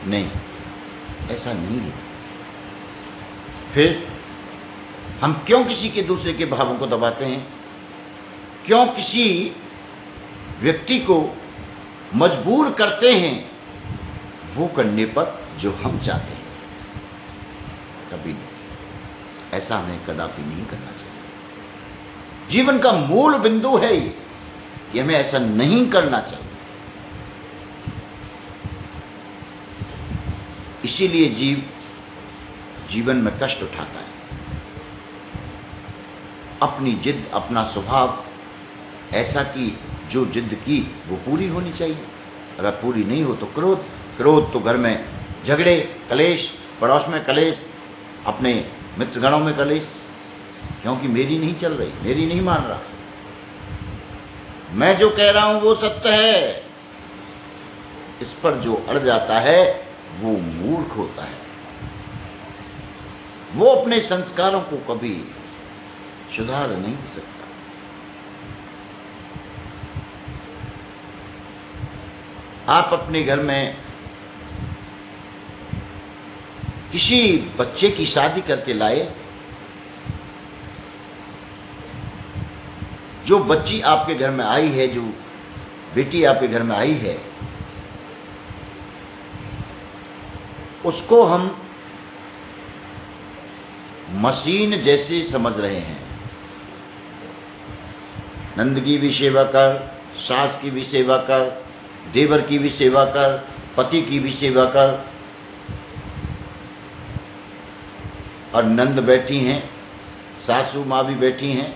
नहीं, ऐसा नहीं है। फिर हम क्यों किसी के दूसरे के भावों को दबाते हैं? क्यों किसी व्यक्ति को मजबूर करते हैं वो करने पर जो हम चाहते हैं? कभी नहीं। ऐसा हमें कदापि नहीं करना चाहिए। जीवन का मूल बिंदु है ये हमें ऐसा नहीं करना चाहिए। इसीलिए जीवन में कष्ट उठाता है। अपनी जिद, अपना स्वभाव ऐसा कि जो जिद की वो पूरी होनी चाहिए। अगर पूरी नहीं हो तो क्रोध तो घर में झगड़े, कलेश, पड़ोस में कलेश, अपने मित्रगणों में कलेश, क्योंकि मेरी नहीं चल रही, मेरी नहीं मान रहा, मैं जो कह रहा हूं वो सत्य है। इस पर जो अड़ जाता है वो मूर्ख होता है। वो अपने संस्कारों को कभी सुधार नहीं सकता। आप अपने घर में किसी बच्चे की शादी करके लाए, जो बच्ची आपके घर में आई है, जो बेटी आपके घर में आई है, उसको हम मशीन जैसे समझ रहे हैं। नंद की भी सेवा कर, सास की भी सेवा कर, देवर की भी सेवा कर, पति की भी सेवा कर। और नंद बैठी हैं, सासू माँ भी बैठी हैं,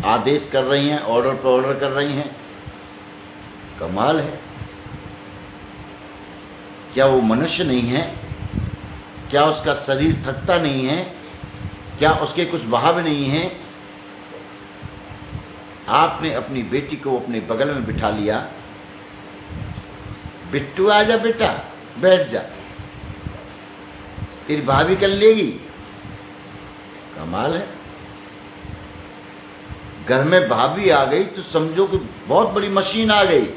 आदेश कर रही हैं, ऑर्डर पर ऑर्डर कर रही हैं। कमाल है। क्या वो मनुष्य नहीं है? क्या उसका शरीर थकता नहीं है? क्या उसके कुछ भाव नहीं है? आपने अपनी बेटी को अपने बगल में बिठा लिया, बिट्टू आजा बेटा, बैठ जा, तेरी भाभी कर लेगी। कमाल है। घर में भाभी आ गई तो समझो कि बहुत बड़ी मशीन आ गई।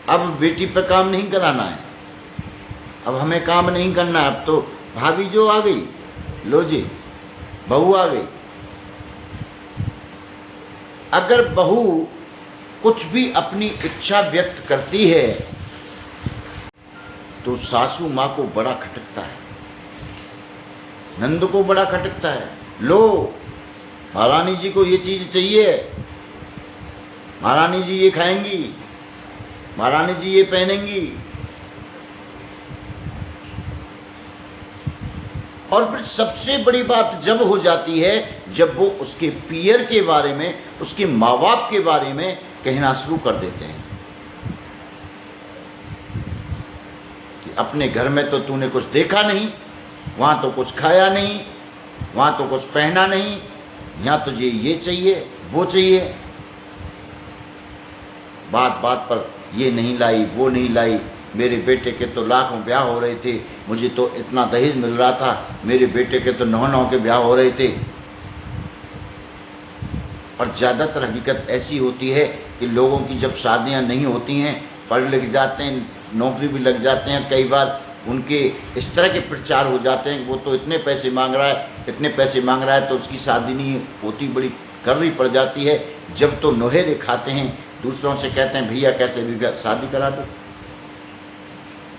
अब बेटी पर काम नहीं कराना है, अब हमें काम नहीं करना है। अब तो भाभी जो आ गई, लो जी बहू आ गई। अगर बहू कुछ भी अपनी इच्छा व्यक्त करती है तो सासू माँ को बड़ा खटकता है, नंद को बड़ा खटकता है। लो महारानी जी को ये चीज चाहिए, महारानी जी ये खाएंगी, महारानी जी ये पहनेंगी। और फिर सबसे बड़ी बात जब हो जाती है जब वो उसके पियर के बारे में, उसके माँ बाप के बारे में कहना शुरू कर देते हैं कि अपने घर में तो तूने कुछ देखा नहीं, वहां तो कुछ खाया नहीं, वहां तो कुछ पहना नहीं, यहां तुझे ये चाहिए वो चाहिए। बात बात पर ये नहीं लाई, वो नहीं लाई, मेरे बेटे के तो लाखों ब्याह हो रहे थे, मुझे तो इतना दहेज मिल रहा था, मेरे बेटे के तो 9 के ब्याह हो रहे थे। और ज़्यादातर हकीकत ऐसी होती है कि लोगों की जब शादियां नहीं होती हैं, पढ़ लिख जाते हैं, नौकरी भी लग जाते हैं, कई बार उनके इस तरह के प्रचार हो जाते हैं कि वो तो इतने पैसे मांग रहा है, इतने पैसे मांग रहा है, तो उसकी शादी नहीं होती, बड़ी कर्री पड़ जाती है। जब तो नोहेरे खाते हैं, दूसरों से कहते हैं भैया कैसे भी शादी करा दो।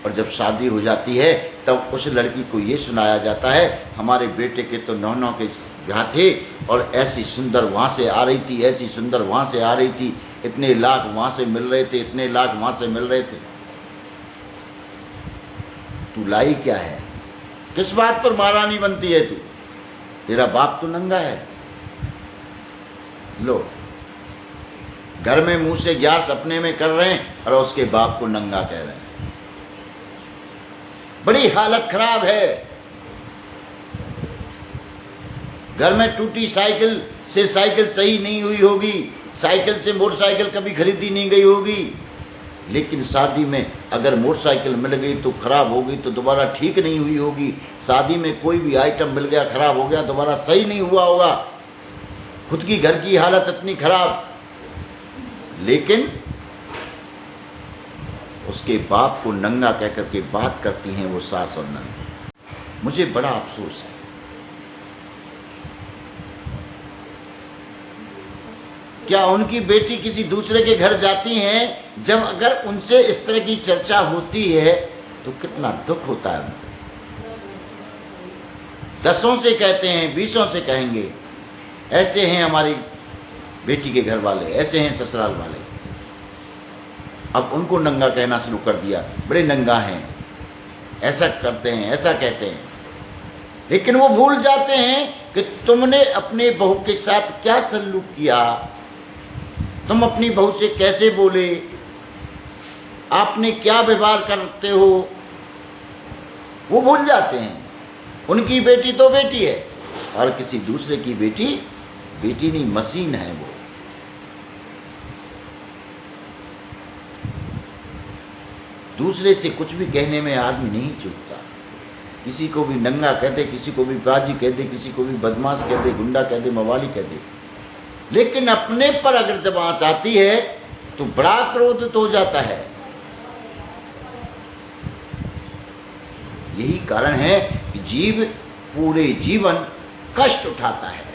और जब शादी हो जाती है तब उस लड़की को ये सुनाया जाता है हमारे बेटे के तो 9 के ब्याह थे, और ऐसी सुंदर वहाँ से आ रही थी, ऐसी सुंदर वहाँ से आ रही थी, इतने लाख वहाँ से मिल रहे थे, इतने लाख वहाँ से मिल रहे थे। तू लाई क्या है? किस बात पर महारानी बनती है तू? तेरा बाप तो नंगा है। लो, घर में मुंह से ग्यास अपने में कर रहे हैं और उसके बाप को नंगा कह रहे हैं। बड़ी हालत खराब है। घर में टूटी साइकिल से साइकिल सही नहीं हुई होगी, साइकिल से मोटरसाइकिल कभी खरीदी नहीं गई होगी, लेकिन शादी में अगर मोटरसाइकिल मिल गई तो खराब हो गई तो दोबारा ठीक नहीं हुई होगी। शादी में कोई भी आइटम मिल गया, खराब हो गया, दोबारा सही नहीं हुआ होगा। खुद की घर की हालत इतनी खराब, लेकिन उसके बाप को नंगा कह करके बात करती हैं वो सास और नंद। मुझे बड़ा अफसोस है। क्या उनकी बेटी किसी दूसरे के घर जाती हैं, जब अगर उनसे इस तरह की चर्चा होती है तो कितना दुख होता है उनको। 10 से कहते हैं, 20 से कहेंगे, ऐसे हैं हमारी बेटी के घर वाले, ऐसे हैं ससुराल वाले। अब उनको नंगा कहना शुरू कर दिया, बड़े नंगा हैं, ऐसा करते हैं, ऐसा कहते हैं। लेकिन वो भूल जाते हैं कि तुमने अपने बहू के साथ क्या सलूक किया, तुम अपनी बहू से कैसे बोले, आपने क्या व्यवहार करते हो, वो भूल जाते हैं। उनकी बेटी तो बेटी है और किसी दूसरे की बेटी बेटी नहीं, मशीन है वो। दूसरे से कुछ भी कहने में आदमी नहीं चूकता। किसी को भी नंगा कह दे, किसी को भी बाजी कह दे, किसी को भी बदमाश कह दे, गुंडा कह दे, मवाली कह दे। लेकिन अपने पर अगर जब आंच आती है तो बड़ा क्रोधित हो जाता है। यही कारण है कि जीव पूरे जीवन कष्ट उठाता है।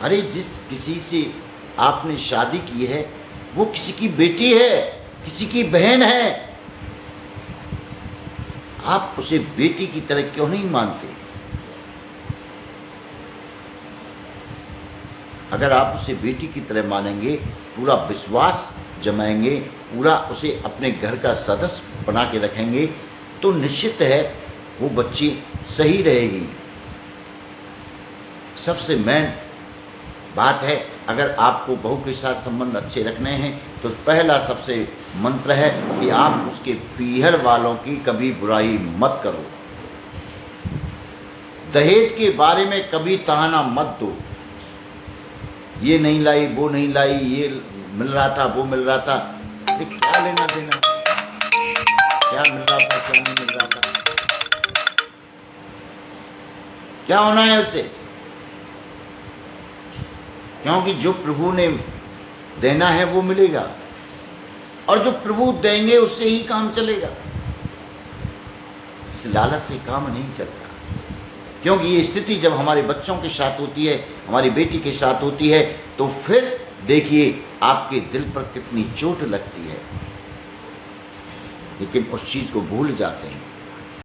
अरे जिस किसी से आपने शादी की है वो किसी की बेटी है, किसी की बहन है, आप उसे बेटी की तरह क्यों नहीं मानते? अगर आप उसे बेटी की तरह मानेंगे, पूरा विश्वास जमाएंगे, पूरा उसे अपने घर का सदस्य बना के रखेंगे, तो निश्चित है वो बच्ची सही रहेगी। सबसे मेन बात है, अगर आपको बहू के साथ संबंध अच्छे रखने हैं तो पहला सबसे मंत्र है कि आप उसके पीहर वालों की कभी बुराई मत करो। दहेज के बारे में कभी ताना मत दो, ये नहीं लाई, वो नहीं लाई, ये मिल रहा था, वो मिल रहा था। क्या लेना देना, क्या मिल रहा था, क्या नहीं मिल रहा था, क्या होना है उसे? क्योंकि जो प्रभु ने देना है वो मिलेगा और जो प्रभु देंगे उससे ही काम चलेगा। इस लालच से काम नहीं चलता। क्योंकि ये स्थिति जब हमारे बच्चों के साथ होती है, हमारी बेटी के साथ होती है, तो फिर देखिए आपके दिल पर कितनी चोट लगती है। लेकिन उस चीज को भूल जाते हैं।